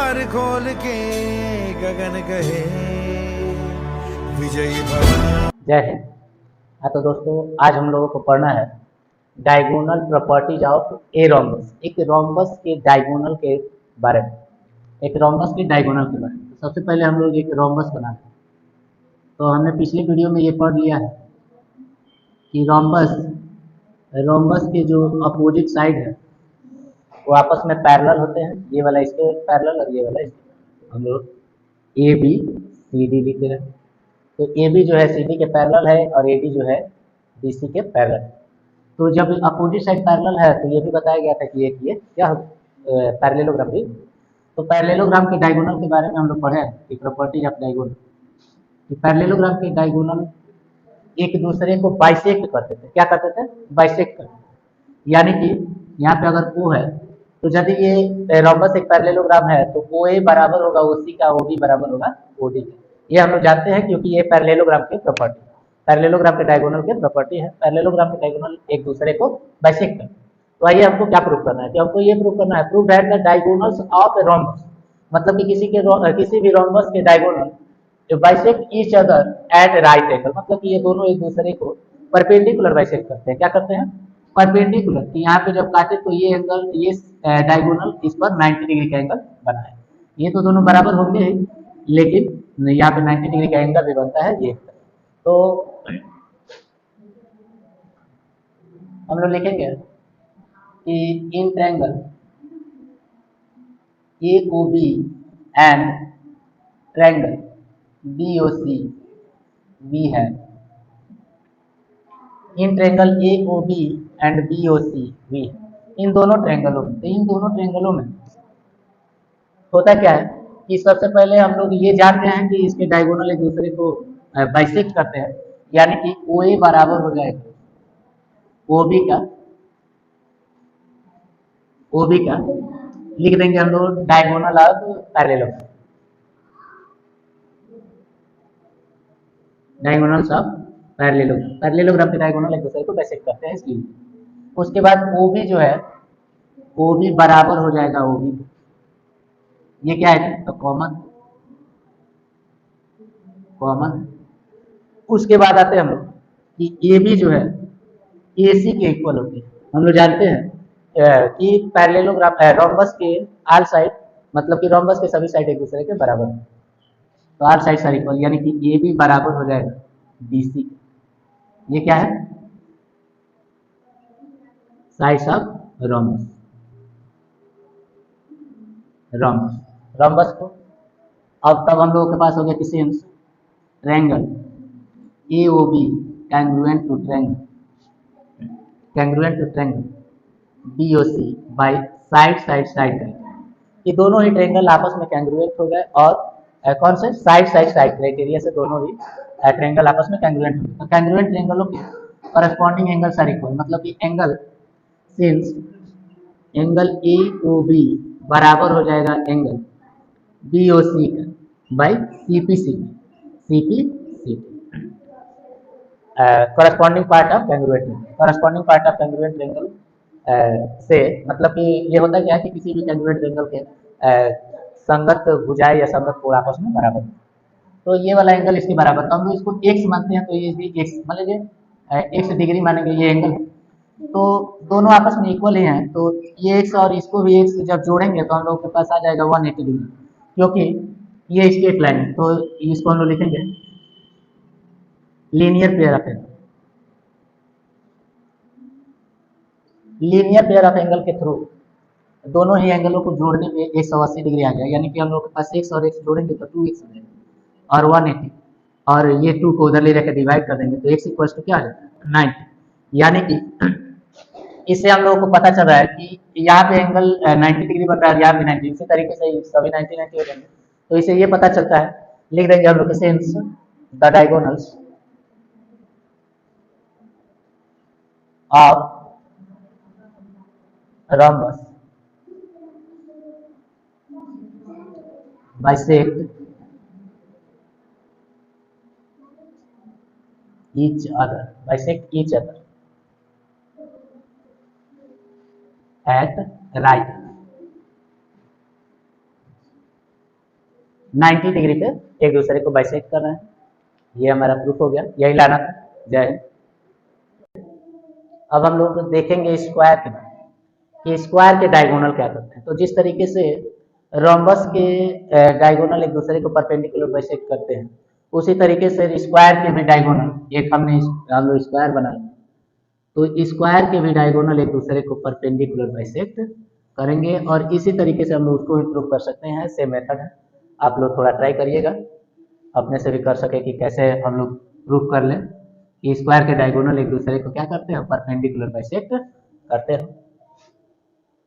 द्वार खोल के गगन कहे विजयी भव। जय हिंद। हाँ तो दोस्तों, आज हम लोगों को पढ़ना है diagonal properties of a rhombus. एक रोम्बस के डायगोनल के बारे में, एक रोम्बस के डायगोनल के बारे में। सबसे पहले हम लोग एक रोम्बस बनाते हैं। तो हमने पिछली वीडियो में ये पढ़ लिया है कि रोम्बस के जो अपोजिट साइड है वो आपस में पैरेलल होते हैं। ये वाला इसके पैरेलल और ये वाला इसके। हम लोग ए बी सी डी लिख रहे हैं। तो ए बी जो है सी डी के पैरेलल है और ए डी जो है बी सी के पैरेलल। तो जब अपोजिट साइड पैरेलल है तो ये भी बताया गया था कि एक ये क्या पैरेललोग्राम भी। तो पैरेललोग्राम के डायगोनल के बारे में हम लोग पढ़े हैं कि प्रॉपर्टीज ऑफ डायगोनल। कि पैरेललोग्राम के डायगोनल एक दूसरे को बाइसेक्ट करते थे। क्या करते थे? बाइसेक्ट करते थे। यानी कि यहाँ पे अगर ओ है तो यदि ये रोम्बस एक पैरेललोग्राम है तो ओ ए बराबर होगा ओ सी का, ओ बी बराबर होगा ओ डी का। ये हम लोग जानते हैं क्योंकि ये पैरेललोग्राम की प्रॉपर्टी, पैरेललोग्राम के डायगोनल की प्रॉपर्टी है। पैरेललोग्राम के डायगोनल एक दूसरे को बाइसेक्ट करते हैं। तो आइए हमको क्या प्रूव करना है कि हमको ये प्रूव करना है, prove that the diagonals of a rhombus, मतलब कि किसी भी रोम्बस के डायगोनल जो bisect each other at right angle, मतलब कि ये दोनों एक दूसरे को परपेंडिकुलर बाइसेक्ट करते हैं। क्या करते हैं? परपेंडिकुलर। कि यहाँ पे जब काटे तो ये एंगल, ये डायगोनल इस पर 90 डिग्री का एंगल बना है। ये तो दोनों बराबर होंगे ही, लेकिन यहाँ पे 90 डिग्री का एंगल भी बनता है ये। तो हम लोग लिखेंगे कि in triangle A O B and triangle B O C वी है। In triangle A O B and B O C वी है। इन दोनों ट्रायंगलों में, तो इन दोनों ट्रायंगलों में होता क्या है कि सबसे पहले हम लोग ये जानते हैं कि इसके डायगोनल एक दूसरे को बाइसेक्ट करते हैं। यानी कि ओ ए बराबर हो जाएगा ओ बी का, ओ बी का लिख देंगे हम लोग diagonal of parallelogram, diagonals of parallelogram. Parallelogram के डायगोनल एक दूसरे को बाइसेक्ट करते हैं इसलिए। उसके बाद ओ बी जो है, ओ बी बराबर हो जाएगा ओ बी। ये क्या है? तो कॉमन, कॉमन। उसके बाद आते हैं हम लोग कि ए बी जो है ए सी के इक्वल होती है। हम लोग जानते हैं कि पैरेललोग्राम रोम्बस के आल साइड, मतलब कि रोम्बस के सभी साइड एक दूसरे के बराबर है। तो आल साइड आर इक्वल, यानी कि ए बी बराबर हो जाएगा बी सी। ये क्या है? Sides of rhombus, rhombus, rhombus को। अब तब हम लोगों के पास हो गया किसी triangle A O B congruent to triangle, congruent to triangle B O C by side side side. ये दोनों ही ट्रायंगल आपस में कैंग्रुएंट हो गए और कौन से? साइड साइड साइड क्राइटेरिया से दोनों ही ट्रायंगल आपस में कैंग्रुएंट हो गए। तो कैंग्रुएंट ट्रायंगलों के करस्पॉन्डिंग एंगल्स आर इक्वल, मतलब कि angle since angle A O B बराबर हो जाएगा एंगल बी ओ सी का by C P C, C P C. Corresponding part of congruent, corresponding part of congruent triangle से मतलब कि ये होता क्या है कि किसी भी कैंग्रुएंट ट्रायंगल के संगत भुजाएं या संगत कोण आपस में बराबर। तो ये वाला एंगल इसके बराबर, तो हम लोग इसको एक्स मानते हैं। तो ये भी एक्स मान लीजिए, एक्स डिग्री मानेंगे ये एंगल। तो दोनों आपस में इक्वल ही हैं, तो ये एक्स और इसको भी एक्स जब जोड़ेंगे तो हम लोग के पास आ जाएगा 180 डिग्री, क्योंकि ये स्ट्रेट लाइन है। तो इसको हम लोग लिखेंगे linear pair of angle, linear pair of angle के थ्रू दोनों ही एंगलों को जोड़ने पे 180 डिग्री आ जाएगा। यानी कि हम लोग के पास एक्स और एक्स जोड़ेंगे तो 2x आ जाएगा और 180, और ये 2 को उधर ले जाकर डिवाइड कर देंगे तो x इक्वल टू क्या आ जाएगा? 90। यानी कि इससे हम लोगों को पता चल रहा है कि यहाँ पे एंगल 90 डिग्री बन रहा है, यहाँ भी 90। इसी तरीके से सभी 90 हो जाएंगे। तो इसे ये पता चलता है, लिख देंगे हम लोग since the diagonals of rhombus bisect each other, bisect each other at right, 90 degree पे एक दूसरे को बाइसेक्ट कर रहे हैं। ये हमारा प्रूफ हो गया, यही लाना था। जय हिंद। अब हम लोग देखेंगे स्क्वायर के बारे में कि स्क्वायर के डायगोनल क्या करते हैं। तो जिस तरीके से रोम्बस के डायगोनल एक दूसरे को परपेंडिकुलर बाइसेक्ट करते हैं, उसी तरीके से स्क्वायर के भी डायगोनल, एक हम लोग स्क्वायर बना, तो स्क्वायर के भी डायगोनल एक दूसरे को परपेंडिकुलर बाइसेक्ट करेंगे, और इसी तरीके से हम लोग उसको भी प्रूव कर सकते हैं। सेम मेथड है, आप लोग थोड़ा ट्राई करिएगा, अपने से भी कर सके कि कैसे हम लोग प्रूव कर लें कि स्क्वायर के डायगोनल एक दूसरे को क्या करते हैं, परपेंडिकुलर बाइसेक्ट करते हैं।